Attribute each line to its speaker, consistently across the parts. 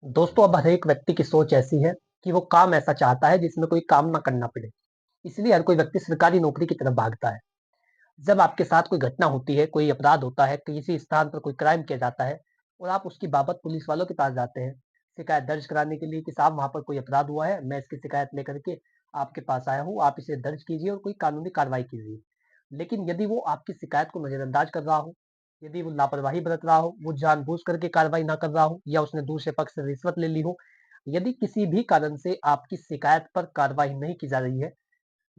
Speaker 1: दोस्तों, अब हर एक व्यक्ति की सोच ऐसी है कि वो काम ऐसा चाहता है जिसमें कोई काम ना करना पड़े। इसलिए हर कोई व्यक्ति सरकारी नौकरी की तरफ भागता है। जब आपके साथ कोई घटना होती है, कोई अपराध होता है, किसी स्थान पर कोई क्राइम किया जाता है और आप उसकी बाबत पुलिस वालों के पास जाते हैं, शिकायत दर्ज कराने के लिए कि साहब वहाँ पर कोई अपराध हुआ है, मैं इसकी शिकायत लेकर के आपके पास आया हूँ, आप इसे दर्ज कीजिए और कोई कानूनी कार्रवाई कीजिए। लेकिन यदि वो आपकी शिकायत को नज़रअंदाज कर रहा हो, यदि वो लापरवाही बरत रहा हो, वो जानबूझ करके कार्रवाई ना कर रहा हो या उसने दूसरे पक्ष से रिश्वत ले ली हो, यदि किसी भी कारण से आपकी शिकायत पर कार्रवाई नहीं की जा रही है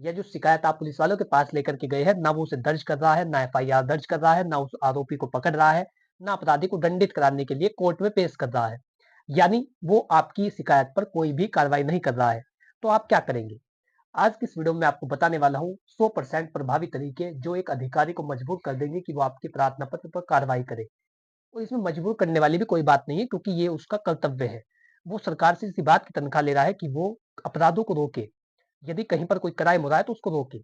Speaker 1: या जो शिकायत आप पुलिस वालों के पास लेकर के गए हैं, ना वो उसे दर्ज कर रहा है, ना एफआईआर दर्ज कर रहा है, ना उस आरोपी को पकड़ रहा है, ना अपराधी को दंडित कराने के लिए कोर्ट में पेश कर रहा है। यानी वो आपकी शिकायत पर कोई भी कार्रवाई नहीं कर रहा है। तो आप क्या करेंगे? आज की इस वीडियो में आपको बताने वाला हूँ 100% प्रभावी तरीके जो एक अधिकारी को मजबूर कर देंगे कि वो आपके प्रार्थना पत्र पर कार्रवाई करे। और इसमें मजबूर करने वाली भी कोई बात नहीं है क्योंकि ये उसका कर्तव्य है। वो सरकार से इसी बात की तनख्वाह ले रहा है कि वो अपराधों को रोके। यदि कहीं पर कोई क्राइम हो रहा है तो उसको रोके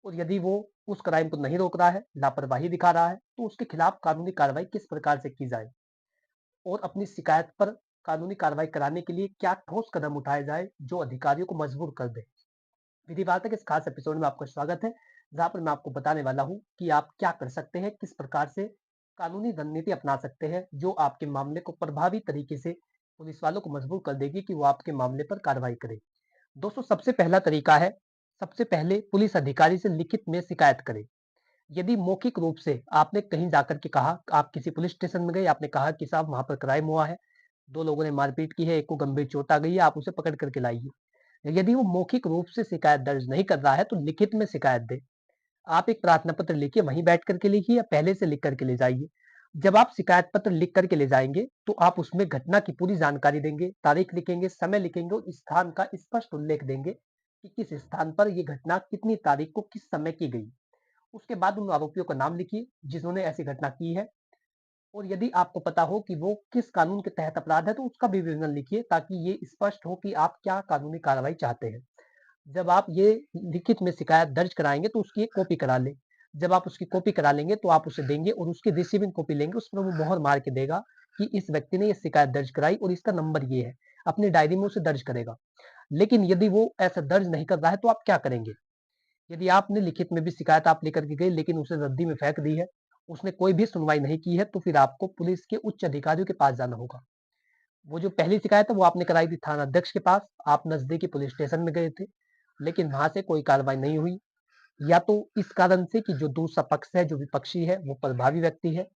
Speaker 1: और यदि वो उस क्राइम को नहीं रोक रहा है, लापरवाही दिखा रहा है, तो उसके खिलाफ कानूनी कार्रवाई किस प्रकार से की जाए और अपनी शिकायत पर कानूनी कार्रवाई कराने के लिए क्या ठोस कदम उठाए जाए जो अधिकारियों को मजबूर कर दे। विधि वार्ता के इस खास एपिसोड में आपका स्वागत है, जहाँ पर मैं आपको बताने वाला हूँ कि आप क्या कर सकते हैं, किस प्रकार से कानूनी रणनीति अपना सकते हैं, जो आपके मामले को प्रभावी तरीके से पुलिस वालों को मजबूर कर देगी कि वो आपके मामले पर कार्रवाई करें। दोस्तों, सबसे पहला तरीका है, सबसे पहले पुलिस अधिकारी से लिखित में शिकायत करें। यदि मौखिक रूप से आपने कहीं जाकर के कहा, आप किसी पुलिस स्टेशन में गए, आपने कहा कि साहब वहाँ पर क्राइम हुआ है, 2 लोगों ने मारपीट की है, एक को गंभीर चोट आ गई है, आप उसे पकड़ करके लाइए। यदि वो मौखिक रूप से शिकायत दर्ज नहीं कर रहा है, तो लिखित में शिकायत दें। आप एक प्रार्थना पत्र लिखिए, वहीं बैठ कर के लिखिए या पहले से लिख कर के ले जाइए। जब आप शिकायत पत्र लिख कर के ले जाएँगे, तो आप उसमें घटना की पूरी जानकारी देंगे, तारीख लिखेंगे, समय लिखेंगे और स्थान का स्पष्ट उल्लेख देंगे कि किस स्थान पर ये घटना कितनी तारीख को किस समय की गई। उसके बाद उन आरोपियों का नाम लिखिए जिन्होंने ऐसी घटना की है और यदि आपको पता हो कि वो किस कानून के तहत अपराध है, तो उसका भी विवरण लिखिए ताकि ये स्पष्ट हो कि आप क्या कानूनी कार्रवाई चाहते हैं। जब आप ये लिखित में शिकायत दर्ज कराएँगे तो उसकी एक कॉपी करा लें। जब आप उसकी कॉपी करा लेंगे तो आप उसे देंगे और उसकी रिसीविंग कॉपी लेंगे, उसमें वो मोहर मार के देगा कि इस व्यक्ति ने ये शिकायत दर्ज कराई और इसका नंबर ये है। अपनी डायरी में उसे दर्ज करेगा। लेकिन यदि वो ऐसा दर्ज नहीं कर रहा है तो आप क्या करेंगे? यदि आपने लिखित में भी शिकायत आप लेकर के गए लेकिन उसे रद्दी में फेंक दी है, उसने कोई भी सुनवाई नहीं की है, तो फिर आपको पुलिस के उच्च अधिकारियों के पास जाना होगा। वो जो पहली शिकायत है वो आपने कराई थी थाना अध्यक्ष के पास, आप नज़दीकी पुलिस स्टेशन में गए थे, लेकिन वहाँ से कोई कार्रवाई नहीं हुई। या तो इस कारण से कि जो दूसरा पक्ष है, जो विपक्षी है, वो प्रभावी व्यक्ति है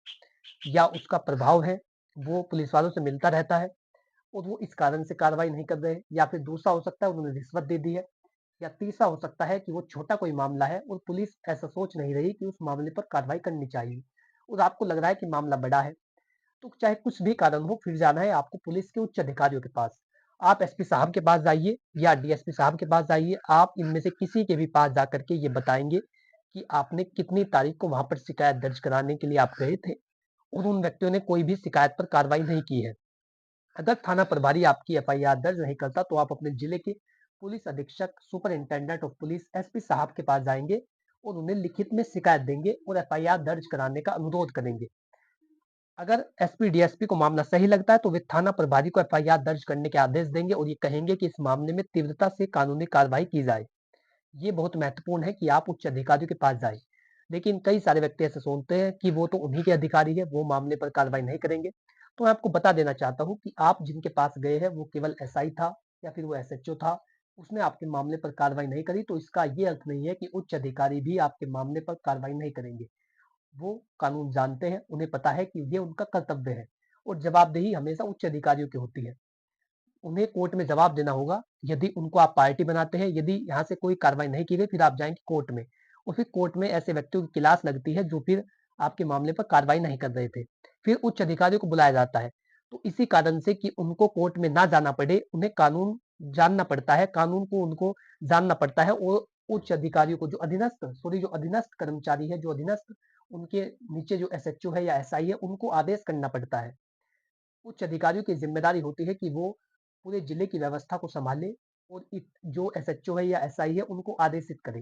Speaker 1: या उसका प्रभाव है, वो पुलिस वालों से मिलता रहता है और वो इस कारण से कार्रवाई नहीं कर रहे हैं या फिर दूसरा हो सकता है उन्होंने रिश्वत दे दी है या तीसरा हो सकता है कि वो छोटा कोई मामला है और पुलिस ऐसा सोच नहीं रही कि उस मामले पर कार्रवाई करनी चाहिए और आपको लग रहा है कि मामला बड़ा है। तो चाहे कुछ भी कारण हो, फिर जाना है आपको पुलिस के उच्च अधिकारियों के पास। आप एसपी साहब के पास जाइए या डीएसपी साहब के पास जाइए, आप इनमें से किसी के भी पास जाकर के ये बताएँगे कि आपने कितनी तारीख को वहाँ पर शिकायत दर्ज कराने के लिए आप गए थे और उन व्यक्तियों ने कोई भी शिकायत पर कार्रवाई नहीं की है। अगर थाना प्रभारी आपकी एफआईआर दर्ज नहीं करता तो आप अपने जिले के पुलिस अधीक्षक, सुपरिंटेंडेंट ऑफ पुलिस, एसपी साहब के पास जाएँगे और उन्हें लिखित में शिकायत देंगे और एफआईआर दर्ज कराने का अनुरोध करेंगे। अगर एसपी डीएसपी को मामला सही लगता है तो वे थाना प्रभारी को एफआईआर दर्ज करने के आदेश देंगे और ये कहेंगे कि इस मामले में तीव्रता से कानूनी कार्रवाई की जाए। ये बहुत महत्वपूर्ण है कि आप उच्च अधिकारियों के पास जाएं। लेकिन कई सारे व्यक्ति ऐसे सोचते हैं कि वो तो उन्हीं के अधिकारी है, वो मामले पर कार्रवाई नहीं करेंगे। तो मैं आपको बता देना चाहता हूँ कि आप जिनके पास गए हैं वो केवल एसआई था या फिर वो एसएचओ था, उसने आपके मामले पर कार्रवाई नहीं करी तो इसका ये अर्थ नहीं है कि उच्च अधिकारी भी आपके मामले पर कार्रवाई नहीं करेंगे। वो कानून जानते हैं, उन्हें पता है कि ये उनका कर्तव्य है और जवाबदेही हमेशा उच्च अधिकारियों की होती है। उन्हें कोर्ट में जवाब देना होगा। यदि उनको आप पार्टी बनाते हैं, यदि यहाँ से कोई कार्रवाई नहीं की गई, फिर आप जाएँगे कोर्ट में और फिर कोर्ट में ऐसे व्यक्तियों की क्लास लगती है जो फिर आपके मामले पर कार्रवाई नहीं कर रहे थे। फिर उच्च अधिकारियों को बुलाया जाता है। तो इसी कारण से कि उनको कोर्ट में ना जाना पड़े, उन्हें कानून जानना पड़ता है, कानून को उनको जानना पड़ता है और उच्च अधिकारियों को जो अधीनस्थ कर्मचारी है, जो अधीनस्थ उनके नीचे जो एसएचओ है या एसआई है, उनको आदेश करना पड़ता है। उच्च अधिकारियों की जिम्मेदारी होती है कि वो पूरे जिले की व्यवस्था को संभाले और जो एसएचओ है या एसआई है उनको आदेशित करे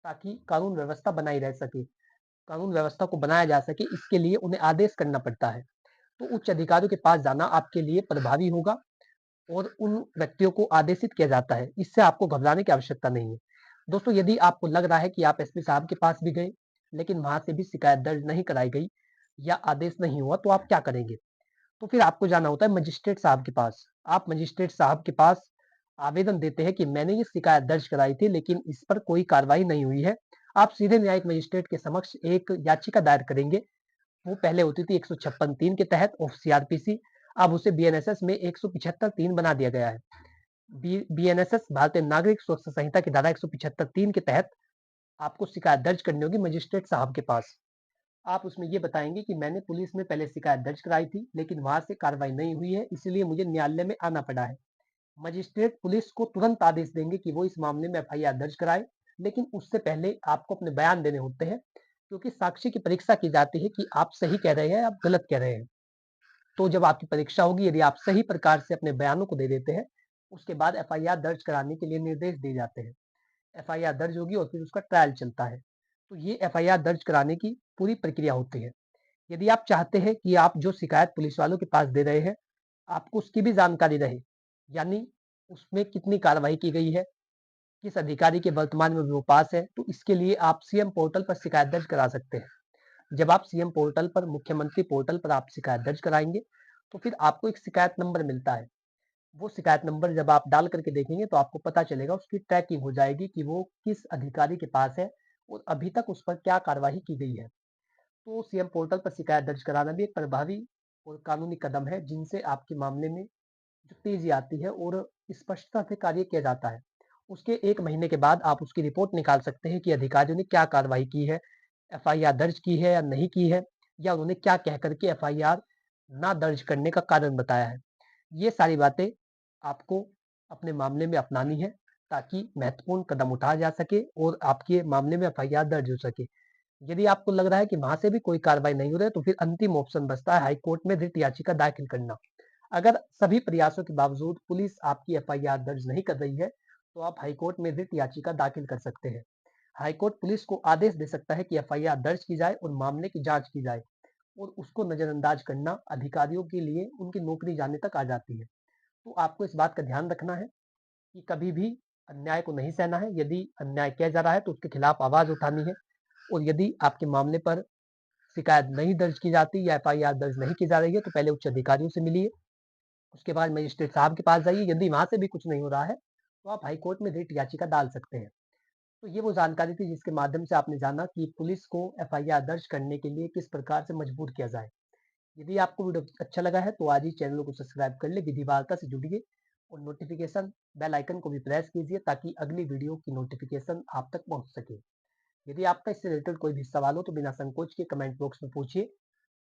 Speaker 1: ताकि कानून व्यवस्था बनाई रह सके। कानून व्यवस्था को बनाया जा सके इसके लिए उन्हें आदेश करना पड़ता है। तो उच्च अधिकारियों के पास जाना आपके लिए प्रभावी होगा और उन व्यक्तियों को आदेशित किया जाता है। इससे आपको घबराने की आवश्यकता नहीं है। दोस्तों, यदि आपको लग रहा है कि आप एसपी साहब के पास भी गए, लेकिन वहाँ से भी शिकायत दर्ज नहीं कराई गई या आदेश नहीं हुआ, तो आप क्या करेंगे? तो फिर आपको जाना होता है मजिस्ट्रेट साहब के पास। आप मजिस्ट्रेट साहब के पास आवेदन देते हैं कि मैंने ये शिकायत दर्ज कराई थी, लेकिन इस पर कोई कार्रवाई नहीं हुई है। आप सीधे न्यायिक मजिस्ट्रेट के समक्ष एक याचिका दायर करेंगे। वो पहले होती थी 156(3) के तहत ऑफ सीआरपीसी, अब उसे बीएनएसएस में 175(3) बना दिया गया है। बीएनएसएस भारतीय नागरिक सुरक्षा संहिता की धारा 175(3) के तहत आपको शिकायत दर्ज करनी होगी मजिस्ट्रेट साहब के पास। आप उसमें ये बताएंगे कि मैंने पुलिस में पहले शिकायत दर्ज कराई थी, लेकिन वहां से कार्रवाई नहीं हुई है, इसलिए मुझे न्यायालय में आना पड़ा है। मजिस्ट्रेट पुलिस को तुरंत आदेश देंगे कि वो इस मामले में एफआईआर दर्ज कराए, लेकिन उससे पहले आपको अपने बयान देने होते हैं, क्योंकि साक्षी की परीक्षा की जाती है कि आप सही कह रहे हैं, आप गलत कह रहे हैं। तो जब आपकी परीक्षा होगी, यदि आप सही प्रकार से अपने बयानों को दे देते हैं, उसके बाद एफआईआर दर्ज कराने के लिए निर्देश दिए जाते हैं। एफआईआर दर्ज होगी और फिर उसका ट्रायल चलता है। तो ये एफआईआर दर्ज कराने की पूरी प्रक्रिया होती है। यदि आप चाहते हैं कि आप जो शिकायत पुलिस वालों के पास दे रहे हैं, आपको उसकी भी जानकारी रहे, यानी उसमें कितनी कार्रवाई की गई है, किस अधिकारी के वर्तमान में वो पास है, तो इसके लिए आप सीएम पोर्टल पर शिकायत दर्ज करा सकते हैं। जब आप सीएम पोर्टल पर, मुख्यमंत्री पोर्टल पर आप शिकायत दर्ज कराएंगे, तो फिर आपको एक शिकायत नंबर मिलता है। वो शिकायत नंबर जब आप डाल करके देखेंगे, तो आपको पता चलेगा, उसकी ट्रैकिंग हो जाएगी कि वो किस अधिकारी के पास है और अभी तक उस पर क्या कार्यवाही की गई है। तो सीएम पोर्टल पर शिकायत दर्ज कराना भी एक प्रभावी और कानूनी कदम है, जिनसे आपके मामले में जो तेजी आती है और स्पष्टता से कार्य किया जाता है। उसके 1 महीने के बाद आप उसकी रिपोर्ट निकाल सकते हैं कि अधिकारियों ने क्या कार्रवाई की है, एफआईआर दर्ज की है या नहीं की है, या उन्होंने क्या कह करके एफआईआर ना दर्ज करने का कारण बताया है। ये सारी बातें आपको अपने मामले में अपनानी है, ताकि महत्वपूर्ण कदम उठाया जा सके और आपके मामले में एफआईआर दर्ज हो सके। यदि आपको लग रहा है कि वहां से भी कोई कार्रवाई नहीं हो रही है, तो फिर अंतिम ऑप्शन बचता है हाई कोर्ट में रिट याचिका दाखिल करना। अगर सभी प्रयासों के बावजूद पुलिस आपकी एफआईआर दर्ज नहीं कर रही है, तो आप हाईकोर्ट में रिट याचिका दाखिल कर सकते हैं। हाईकोर्ट पुलिस को आदेश दे सकता है कि एफआईआर दर्ज की जाए और मामले की जांच की जाए, और उसको नजरअंदाज करना अधिकारियों के लिए उनकी नौकरी जाने तक आ जाती है। तो आपको इस बात का ध्यान रखना है कि कभी भी अन्याय को नहीं सहना है। यदि अन्याय किया जा रहा है, तो उसके खिलाफ आवाज उठानी है, और यदि आपके मामले पर शिकायत नहीं दर्ज की जाती या एफआईआर दर्ज नहीं की जा रही है, तो पहले उच्च अधिकारियों से मिलिए, उसके बाद मजिस्ट्रेट साहब के पास जाइए। यदि वहां से भी कुछ नहीं हो रहा है, तो आप हाई कोर्ट में रिट याचिका डाल सकते हैं। तो ये वो जानकारी थी जिसके माध्यम से आपने जाना कि पुलिस को एफआईआर दर्ज करने के लिए किस प्रकार से मजबूर किया जाए। यदि आपको वीडियो अच्छा लगा है, तो आज ही चैनल को सब्सक्राइब कर ले, विधि वार्ता से जुड़िए और नोटिफिकेशन बेल आइकन को भी प्रेस कीजिए, ताकि अगली वीडियो की नोटिफिकेशन आप तक पहुंच सके। यदि आपका इससे रिलेटेड कोई भी सवाल हो, तो बिना संकोच के कमेंट बॉक्स में पूछिए,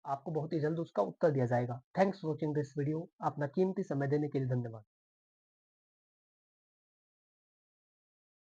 Speaker 1: आपको बहुत ही जल्द उसका उत्तर दिया जाएगा। Thanks for watching this video. अपना कीमती समय देने के लिए धन्यवाद।